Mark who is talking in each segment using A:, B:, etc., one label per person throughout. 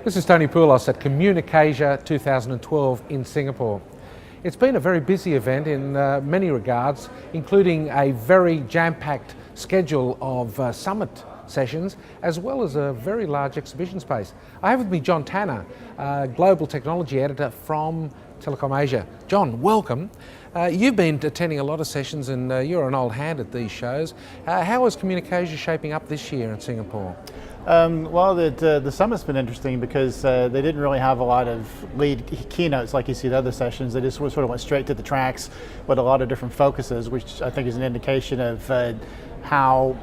A: This is Tony Poulos at CommunicAsia 2012 in Singapore. It's been a very busy event in many regards, including a very jam-packed schedule of summit sessions, as well as a very large exhibition space. I have with me John Tanner, Global Technology Editor from CommunicAsia. John, welcome. You've been attending a lot of sessions and you're an old hand at these shows. How is CommunicAsia shaping up this year in Singapore?
B: Well, the summit's been interesting because they didn't really have a lot of lead keynotes like you see at other sessions. They just sort of went straight to the tracks with a lot of different focuses, which I think is an indication of how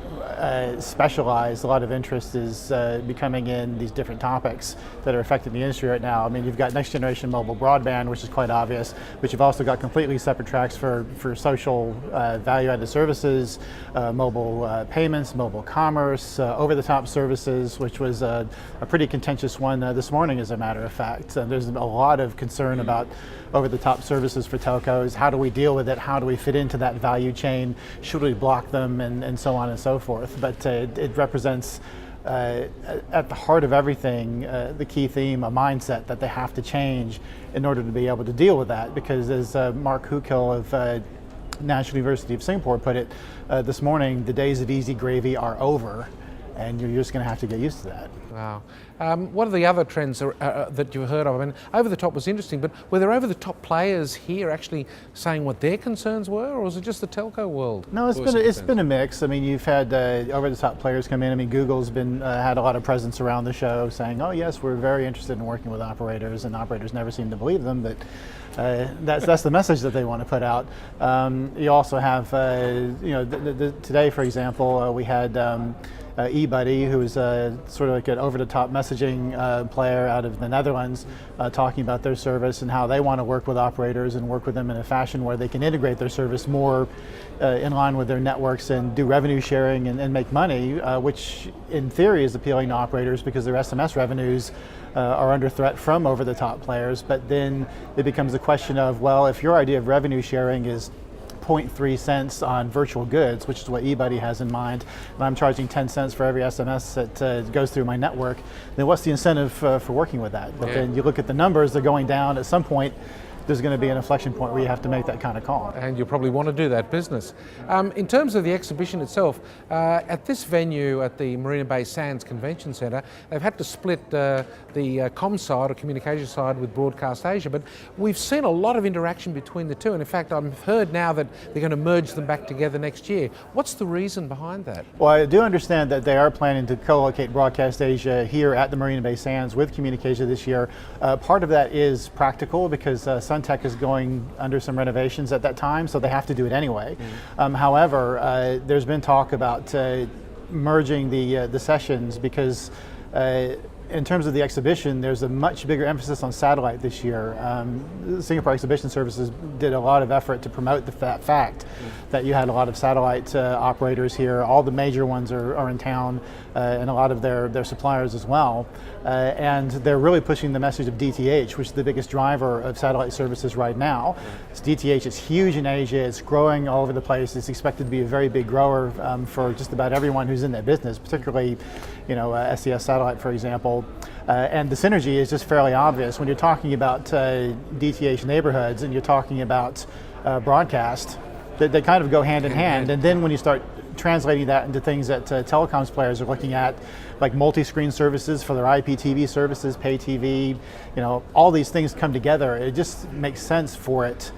B: specialized a lot of interest is becoming in these different topics that are affecting the industry right now. I mean, you've got next generation mobile broadband, which is quite obvious, but you've also got completely separate tracks for social value-added services, mobile payments, mobile commerce, over-the-top services, which was a pretty contentious one this morning, as a matter of fact. There's a lot of concern about over-the-top services for telcos. How do we deal with it? How do we fit into that value chain? Should we block them? And so on and so forth. But it represents at the heart of everything the key theme, a mindset that they have to change in order to be able to deal with that. Because as Mark Hukill of National University of Singapore put it this morning, the days of easy gravy are over, and you're just going to have to get used to that.
A: Wow. What are the other trends that you've heard of? I mean, over the top was interesting, but were there over the top players here actually saying what their concerns were, or was it just the telco world?
B: No, it's been a mix. I mean, you've had over the top players come in. I mean, Google's been had a lot of presence around the show, saying, "Oh yes, we're very interested in working with operators," and operators never seem to believe them, but that's the message that they want to put out. You also have, today, for example, we had. eBuddy, who is sort of like an over-the-top messaging player out of the Netherlands, talking about their service and how they want to work with operators and work with them in a fashion where they can integrate their service more in line with their networks and do revenue sharing and make money, which in theory is appealing to operators because their SMS revenues are under threat from over-the-top players. But then it becomes a question of, well, if your idea of revenue sharing is 0.3 cents on virtual goods, which is what eBuddy has in mind, and I'm charging 10 cents for every SMS that goes through my network, then what's the incentive for working with that? But then you look at the numbers, they're going down. At some point, there's going to be an inflection point where you have to make that kind of call.
A: And you probably want to do that business. In terms of the exhibition itself, at this venue at the Marina Bay Sands Convention Centre, they've had to split the comm side or CommunicAsia side with Broadcast Asia, but we've seen a lot of interaction between the two, and in fact I've heard now that they're going to merge them back together next year. What's the reason behind that?
B: Well, I do understand that they are planning to co-locate Broadcast Asia here at the Marina Bay Sands with CommunicAsia this year. Part of that is practical because Suntech is going under some renovations at that time, so they have to do it anyway. However, there's been talk about merging the sessions because in terms of the exhibition, there's a much bigger emphasis on satellite this year. Singapore Exhibition Services did a lot of effort to promote the fact that you had a lot of satellite operators here. All the major ones are in town, and a lot of their suppliers as well. And they're really pushing the message of DTH, which is the biggest driver of satellite services right now. DTH is huge in Asia. It's growing all over the place. It's expected to be a very big grower for just about everyone who's in that business, particularly, SES Satellite, for example. And the synergy is just fairly obvious when you're talking about DTH neighborhoods and you're talking about broadcast. They kind of go hand in hand. And then when you start translating that into things that telecoms players are looking at, like multi-screen services for their IPTV services, pay TV, all these things come together. It just makes sense for it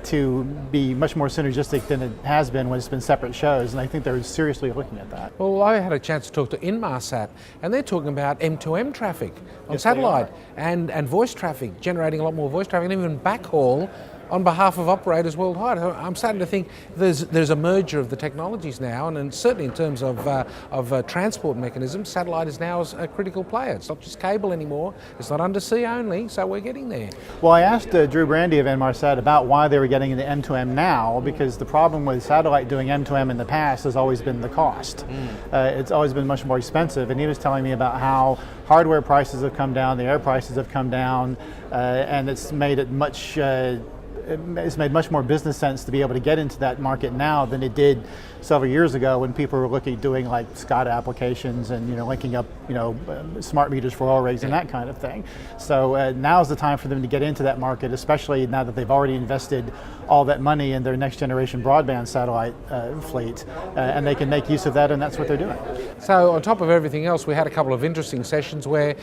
B: to be much more synergistic than it has been when it's been separate shows, and I think they're seriously looking at that.
A: Well, I had a chance to talk to Inmarsat, and they're talking about M2M traffic on satellite and voice traffic, generating a lot more voice traffic, and even backhaul on behalf of operators worldwide. I'm starting to think there's a merger of the technologies now, and certainly in terms of transport mechanisms, satellite is now a critical player. It's not just cable anymore. It's not undersea only, so we're getting there.
B: Well, I asked Drew Brandy of Inmarsat about why they were getting into M2M now, because the problem with satellite doing M2M in the past has always been the cost. It's always been much more expensive, and he was telling me about how hardware prices have come down, the air prices have come down, and it's made it much it's made much more business sense to be able to get into that market now than it did several years ago when people were looking at doing like SCADA applications and linking up smart meters for oil rigs and that kind of thing. So now's the time for them to get into that market, especially now that they've already invested all that money in their next generation broadband satellite fleet, and they can make use of that, and that's what they're doing.
A: So on top of everything else, we had a couple of interesting sessions where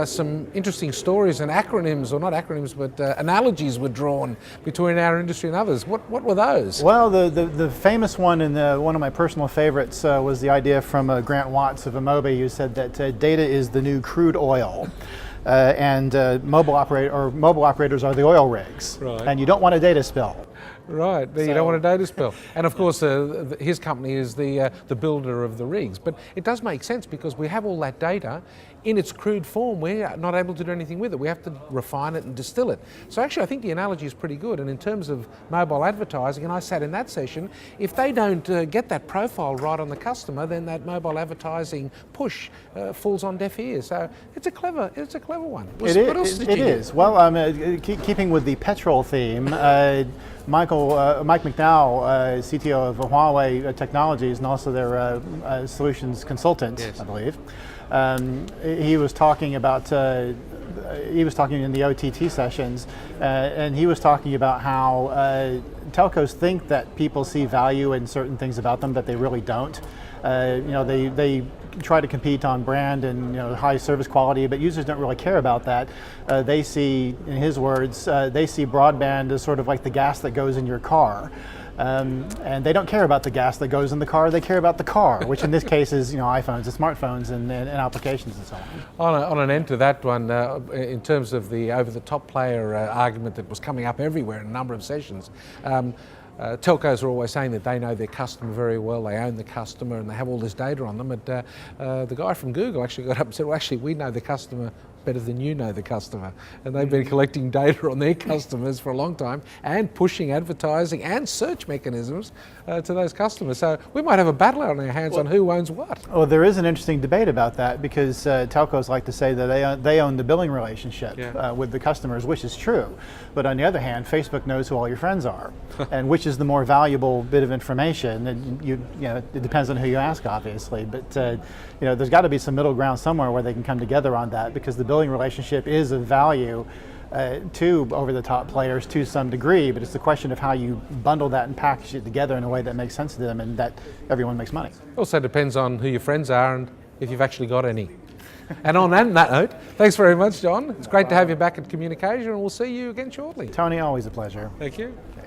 A: some interesting stories and acronyms, or not acronyms, but analogies were drawn between our industry and others. What were those?
B: Well, the famous one, and one of my personal favorites, was the idea from Grant Watts of Amobi, who said that data is the new crude oil. And mobile operators are the oil rigs,
A: right.
B: And you don't want a data spill.
A: Right, you don't want a data spill. And of course, his company is the builder of the rigs. But it does make sense because we have all that data in its crude form. We're not able to do anything with it. We have to refine it and distill it. So actually, I think the analogy is pretty good. And in terms of mobile advertising, and I sat in that session, if they don't get that profile right on the customer, then that mobile advertising push falls on deaf ears. So it's a clever one. What else did you do?
B: Well, keeping with the petrol theme, Mike McDowell, CTO of Huawei Technologies, and also their solutions consultant, yes. I believe. He was talking about. He was talking in the OTT sessions, and he was talking about how telcos think that people see value in certain things about them that they really don't. They try to compete on brand and high service quality, but users don't really care about that. They see, in his words, they see broadband as sort of like the gas that goes in your car. And they don't care about the gas that goes in the car, they care about the car, which in this case is iPhones and smartphones and applications and so on.
A: On an end to that one, in terms of the over-the-top player argument that was coming up everywhere in a number of sessions, telcos are always saying that they know their customer very well, they own the customer and they have all this data on them, but the guy from Google actually got up and said, well, actually we know the customer better than you know the customer, and they've been collecting data on their customers for a long time and pushing advertising and search mechanisms to those customers. So we might have a battle on our hands on who owns what.
B: Well, there is an interesting debate about that because telcos like to say that they own the billing relationship with the customers, which is true. But on the other hand, Facebook knows who all your friends are, and which is the more valuable bit of information. And it depends on who you ask, obviously. But there's got to be some middle ground somewhere where they can come together on that, because the billing relationship is of value to over-the-top players to some degree, but it's the question of how you bundle that and package it together in a way that makes sense to them and that everyone makes money.
A: Also depends on who your friends are and if you've actually got any. And on that note, thanks very much, John. It's great to have you back at CommunicAsia, and we'll see you again shortly.
B: Tony, always a pleasure.
A: Thank you.
B: Okay.